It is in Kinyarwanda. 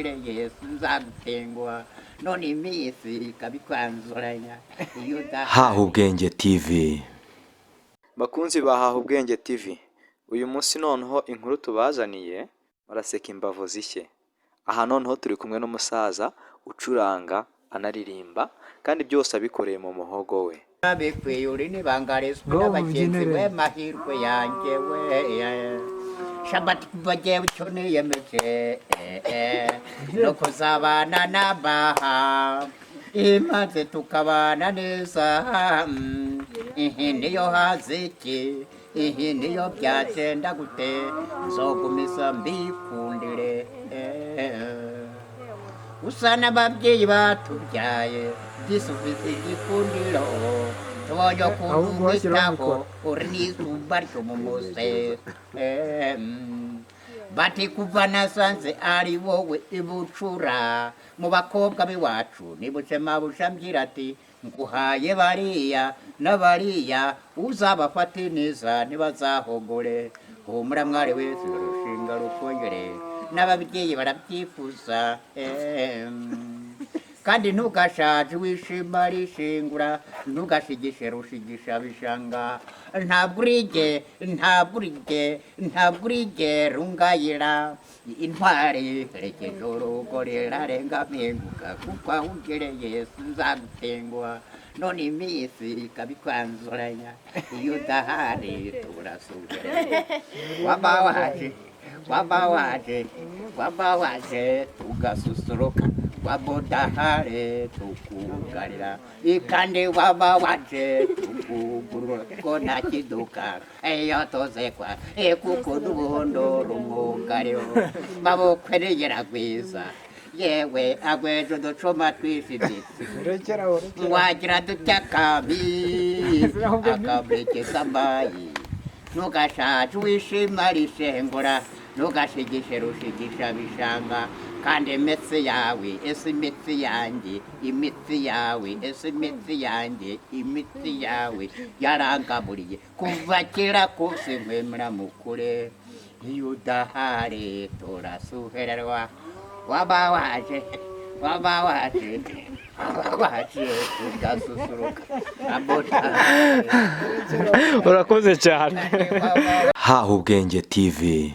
ugereye sinzagutengwa none iminsi ikabikwanzuranya iyo Haha Ubwenge TV. Bakunzi ba Haha Ubwenge TV, uyu munsi noneho inkuru tubazaniye baraseka imbavu zishye. Aha noneho turi kumwe n'umusaza ucuranga anaririmba kandi byose abikoreye mu muhogo we. abekwe uri nibangarizwe n'abagenzi we mahirwe yanjye we shabati kubagiye cyo niyemeje no kuzabana n'abaha imaze tukabana neza niyo haziki niyo byagenda gute nzogumisa mbikundire usa n'ababyeyi batubyaye gisufise igikundiro tubonye kumwitaho uri n'izumba ryo mu muse bati kuva nasanze ari wowe ibucura mu bakobwa b'iwacu nibuce mabusha mbwira ati nguhaye bariya n'abariya uzabafate neza ntibazahogore humura mwari wese urushinga rukongere n'ababyeyi barabyifuza kandi ntugashaje wishima rishingura ntugashigishe rushigisha bishanga ntabwo urige rungayira intwari rekeje urugo rirarenga mpinguka kuko aho ugereye sinzagutengwa none iminsi ikabikwanzuranya iyo udahari turasugereye waba waje tugasusuruka wabudahare tukugarira ikande waba waje tukugurura ko nta kiduka iyo tozekwa kuko n'ubuhondo rumwugariro babukwereyera gwiza yewe agwejo ducoma twifiditsi wagira dutya akabrekeza amayi ntugashaje wishima rishengura ntugashigishe rushigisha bishanga kandi imitsi yawe ese imitsi yanjye imitsi yawe ese imitsi yanjye imitsi yawe yarangaburiye kuva kera kose nkwemera mukure iyo udahari turasuhererwa waba waje ugasusuruka Urakoze cyane. Haha Ubwenge TV.